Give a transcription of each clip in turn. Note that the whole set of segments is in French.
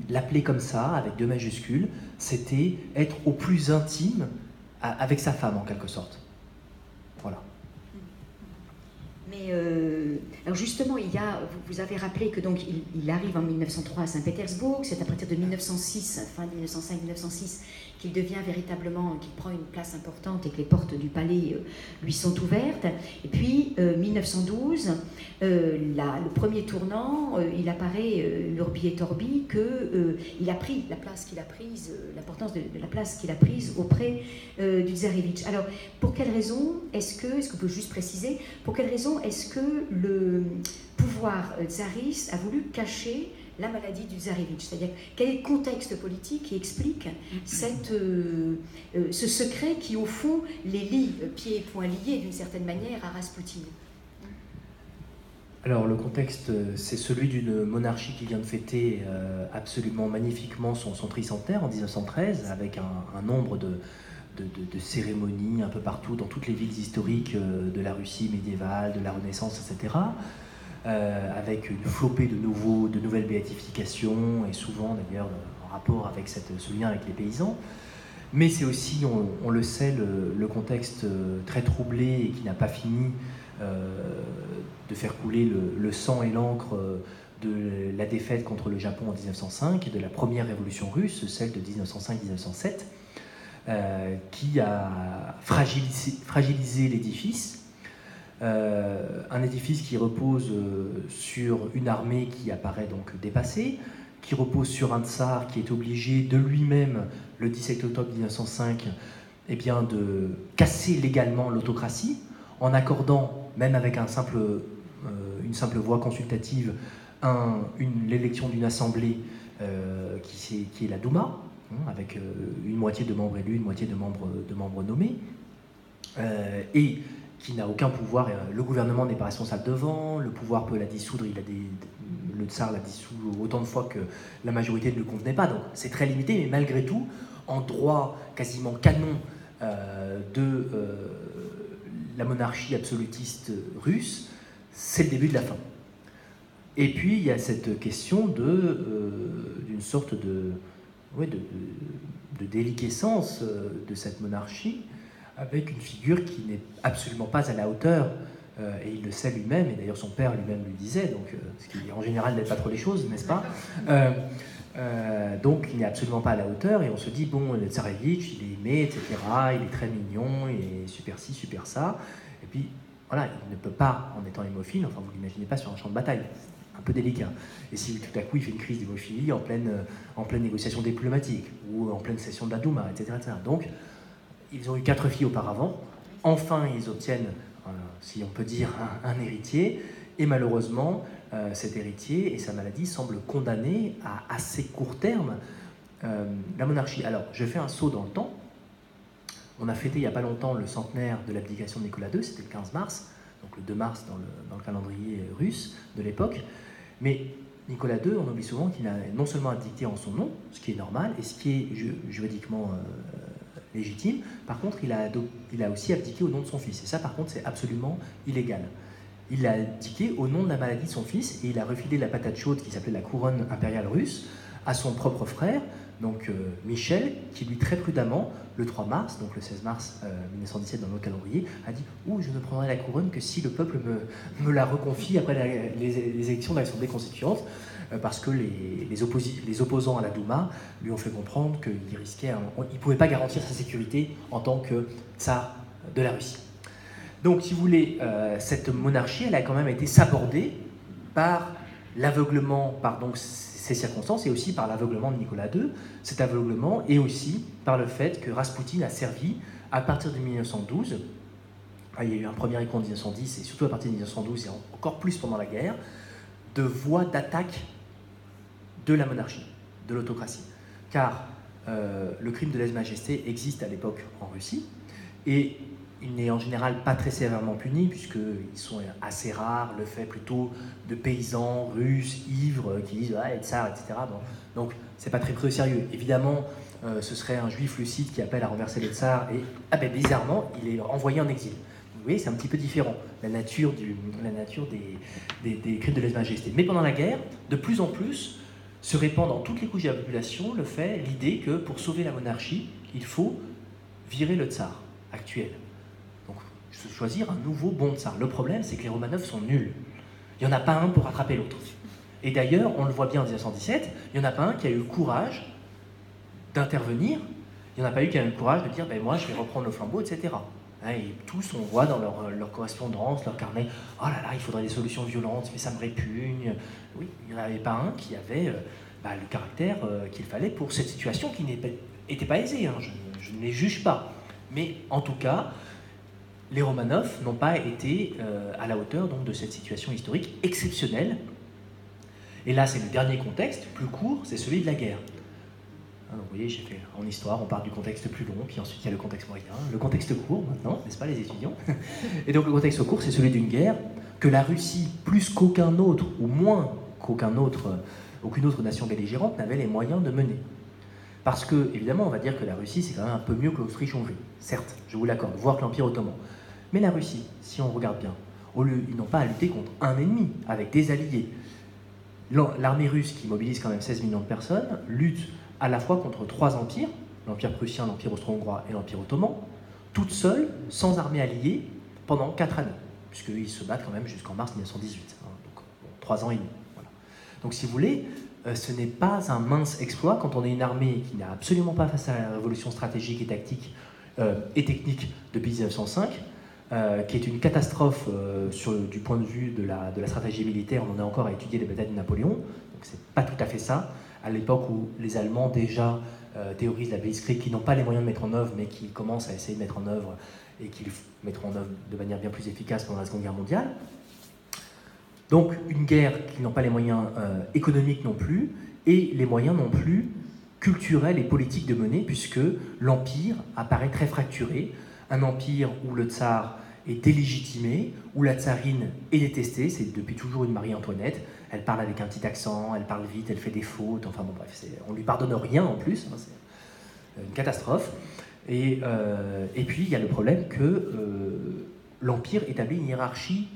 l'appeler comme ça, avec 2 majuscules, c'était être au plus intime avec sa femme, en quelque sorte. Voilà. Mais alors justement, vous avez rappelé que donc il arrive en 1903 à Saint-Pétersbourg, c'est à partir de 1906, fin 1905-1906, qu'il devient véritablement, qu'il prend une place importante et que les portes du palais lui sont ouvertes. Et puis 1912, le premier tournant, il apparaît urbi et torbi qu'il a pris la place qu'il a prise, l'importance de la place qu'il a prise auprès du tsarevitch. Alors, pour quelle raison est-ce que vous pouvez juste préciser, pour quelle raison est-ce que le pouvoir tsariste a voulu cacher la maladie du tsarevitch? C'est-à-dire, quel est le contexte politique qui explique ce secret qui, au fond, les lie, pieds et poings liés, d'une certaine manière, à Raspoutine? Alors, le contexte, c'est celui d'une monarchie qui vient de fêter absolument magnifiquement son tricentenaire en 1913, avec un nombre de cérémonies un peu partout, dans toutes les villes historiques de la Russie médiévale, de la Renaissance, etc., avec une flopée de nouvelles béatifications, et souvent d'ailleurs en rapport avec ce lien avec les paysans. Mais c'est aussi, on le sait, le contexte très troublé et qui n'a pas fini de faire couler le sang et l'encre de la défaite contre le Japon en 1905 et de la première révolution russe, celle de 1905-1907, qui a fragilisé l'édifice. Un édifice qui repose sur une armée qui apparaît donc dépassée, qui repose sur un tsar qui est obligé de lui-même, le 17 octobre 1905, eh bien, de casser légalement l'autocratie, en accordant, même avec une simple voix consultative, l'élection d'une assemblée qui est la Douma, avec une moitié de membres élus, une moitié de membres nommés, et qui n'a aucun pouvoir. Le gouvernement n'est pas responsable devant, le pouvoir peut la dissoudre, le tsar la dissout autant de fois que la majorité ne le convenait pas, donc c'est très limité, mais malgré tout, en droit quasiment canon de la monarchie absolutiste russe, c'est le début de la fin. Et puis il y a cette question d'une sorte de déliquescence de cette monarchie, avec une figure qui n'est absolument pas à la hauteur, et il le sait lui-même, et d'ailleurs son père lui-même lui disait, donc, ce qui en général n'aide pas trop les choses, n'est-ce pas? Donc il n'est absolument pas à la hauteur, et on se dit, bon, le tsarevitch, il est aimé, etc., il est très mignon, il est super ci, super ça, et puis voilà, il ne peut pas, en étant hémophile, enfin vous ne l'imaginez pas sur un champ de bataille, un peu délicat. Et si tout à coup il fait une crise d'hémophilie en pleine négociation diplomatique, ou en pleine session de la Douma, etc., etc. Donc, ils ont eu 4 filles auparavant, enfin ils obtiennent, si on peut dire, un héritier, et malheureusement, cet héritier et sa maladie semblent condamner à assez court terme la monarchie. Alors, je fais un saut dans le temps. On a fêté il n'y a pas longtemps le centenaire de l'abdication de Nicolas II, c'était le 15 mars, donc le 2 mars dans le calendrier russe de l'époque. Mais Nicolas II, on oublie souvent qu'il a non seulement abdiqué en son nom, ce qui est normal, et ce qui est juridiquement légitime, par contre il a aussi abdiqué au nom de son fils, et ça par contre c'est absolument illégal. Il a abdiqué au nom de la maladie de son fils, et il a refilé la patate chaude qui s'appelait la couronne impériale russe à son propre frère, donc Michel, qui lui très prudemment, le 3 mars, donc le 16 mars 1917 dans notre calendrier, a dit « Ouh, je ne prendrai la couronne que si le peuple me la reconfie après les élections de l'Assemblée constituante », parce que les opposants à la Douma lui ont fait comprendre qu'il ne pouvait pas garantir sa sécurité en tant que tsar de la Russie. Donc, si vous voulez, cette monarchie, elle a quand même été sabordée par l'aveuglement, par donc ces circonstances, et aussi par l'aveuglement de Nicolas II, cet aveuglement, et aussi par le fait que Raspoutine a servi, à partir de 1912, il y a eu un premier écho en 1910, et surtout à partir de 1912, et encore plus pendant la guerre, de voie d'attaque de la monarchie, de l'autocratie. Car le crime de lèse-majesté existe à l'époque en Russie, et il n'est en général pas très sévèrement puni, puisqu'ils sont assez rares, le fait plutôt de paysans russes, ivres, qui disent « Ah, tsar, etc. » Donc, c'est pas très pris au sérieux. Évidemment, ce serait un juif lucide qui appelle à renverser le tsar, et bizarrement, il est envoyé en exil. Vous voyez, c'est un petit peu différent, la nature des crimes de lèse-majesté. Mais pendant la guerre, de plus en plus, se répand dans toutes les couches de la population l'idée que pour sauver la monarchie, il faut virer le tsar actuel. Donc, choisir un nouveau bon tsar. Le problème, c'est que les Romanov sont nuls. Il n'y en a pas un pour rattraper l'autre. Et d'ailleurs, on le voit bien en 1917, il n'y en a pas un qui a eu le courage d'intervenir. Il n'y en a pas eu qui a eu le courage de dire moi, je vais reprendre le flambeau, etc. Et tous, on voit dans leur correspondance, leur carnet, oh là là, il faudrait des solutions violentes, mais ça me répugne. Oui, il n'y en avait pas un qui avait le caractère qu'il fallait pour cette situation qui n'était pas aisée. Je ne les juge pas. Mais en tout cas, les Romanov n'ont pas été à la hauteur donc, de cette situation historique exceptionnelle. Et là, c'est le dernier contexte, plus court, c'est celui de la guerre. Donc, vous voyez, j'ai fait en histoire, on part du contexte plus long, puis ensuite il y a le contexte moyen, le contexte court maintenant, n'est-ce pas les étudiants? Et donc le contexte court, c'est celui d'une guerre que la Russie, plus qu'aucun autre, ou moins qu'aucune autre nation belligérante, n'avait les moyens de mener. Parce que, évidemment, on va dire que la Russie, c'est quand même un peu mieux que l'Autriche-Hongrie. Certes, je vous l'accorde, voire que l'Empire ottoman. Mais la Russie, si on regarde bien, ils n'ont pas à lutter contre un ennemi, avec des alliés. L'armée russe, qui mobilise quand même 16 millions de personnes, lutte à la fois contre 3 empires, l'Empire prussien, l'Empire austro-hongrois et l'Empire ottoman, toutes seules, sans armée alliée, pendant 4 années, puisqu'ils se battent quand même jusqu'en mars 1918, donc 3 ans et demi. Voilà. Donc si vous voulez, ce n'est pas un mince exploit quand on est une armée qui n'a absolument pas face à la révolution stratégique et tactique et technique depuis 1905, qui est une catastrophe du point de vue de la stratégie militaire. On en est encore à étudier les batailles de Napoléon, donc c'est pas tout à fait ça. À l'époque où les Allemands déjà théorisent la Blitzkrieg, qui n'ont pas les moyens de mettre en œuvre, mais qui commencent à essayer de mettre en œuvre et qui le mettront en œuvre de manière bien plus efficace pendant la Seconde Guerre mondiale. Donc une guerre qui n'ont pas les moyens économiques non plus, et les moyens non plus culturels et politiques de mener, puisque l'Empire apparaît très fracturé, un empire où le tsar est délégitimé, où la tsarine est détestée, c'est depuis toujours une Marie-Antoinette, elle parle avec un petit accent, elle parle vite, elle fait des fautes, enfin bon bref, on lui pardonne rien en plus, c'est une catastrophe. Et puis il y a le problème que l'Empire établit une hiérarchie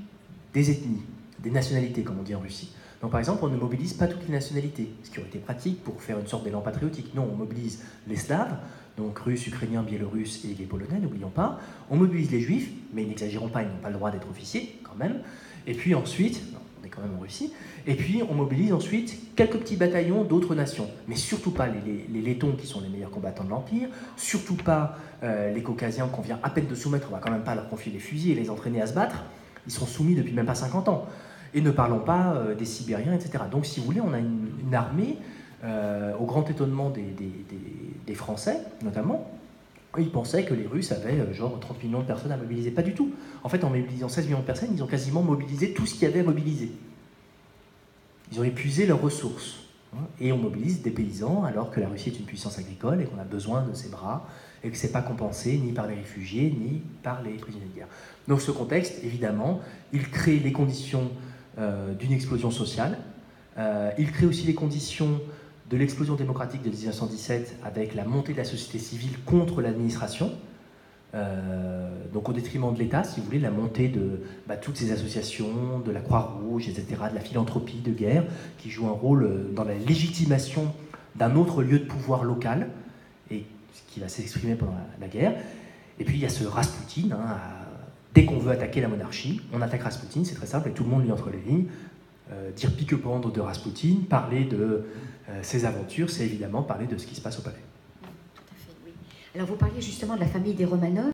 des ethnies, des nationalités comme on dit en Russie. Donc par exemple, on ne mobilise pas toutes les nationalités, ce qui aurait été pratique pour faire une sorte d'élan patriotique. Non, on mobilise les Slaves, donc Russes, Ukrainiens, Biélorusses et les Polonais, n'oublions pas. On mobilise les Juifs, mais n'exagérons pas, ils n'ont pas le droit d'être officiers quand même. Et puis ensuite, on est quand même en Russie, et puis on mobilise ensuite quelques petits bataillons d'autres nations, mais surtout pas les Lettons qui sont les meilleurs combattants de l'Empire, surtout pas les Caucasiens qu'on vient à peine de soumettre, on va quand même pas leur confier les fusils et les entraîner à se battre, ils sont soumis depuis même pas 50 ans. Et ne parlons pas des Sibériens, etc. Donc si vous voulez, on a une armée, au grand étonnement des Français notamment, ils pensaient que les Russes avaient genre 30 millions de personnes à mobiliser. Pas du tout. En fait, en mobilisant 16 millions de personnes, ils ont quasiment mobilisé tout ce qu'il y avait à mobiliser. Ils ont épuisé leurs ressources. Et on mobilise des paysans alors que la Russie est une puissance agricole et qu'on a besoin de ses bras et que ce n'est pas compensé ni par les réfugiés ni par les prisonniers de guerre. Donc ce contexte, évidemment, il crée les conditions d'une explosion sociale. Il crée aussi les conditions de l'explosion démocratique de 1917 avec la montée de la société civile contre l'administration, donc au détriment de l'État, si vous voulez, la montée de toutes ces associations, de la Croix-Rouge, etc., de la philanthropie de guerre, qui joue un rôle dans la légitimation d'un autre lieu de pouvoir local, et ce qui va s'exprimer pendant la guerre. Et puis il y a ce Raspoutine, dès qu'on veut attaquer la monarchie, on attaque Raspoutine, c'est très simple, et tout le monde lit entre les lignes. Dire pique-pendre de Raspoutine, parler de ses aventures, c'est évidemment parler de ce qui se passe au palais. Tout à fait, oui. Alors vous parliez justement de la famille des Romanov.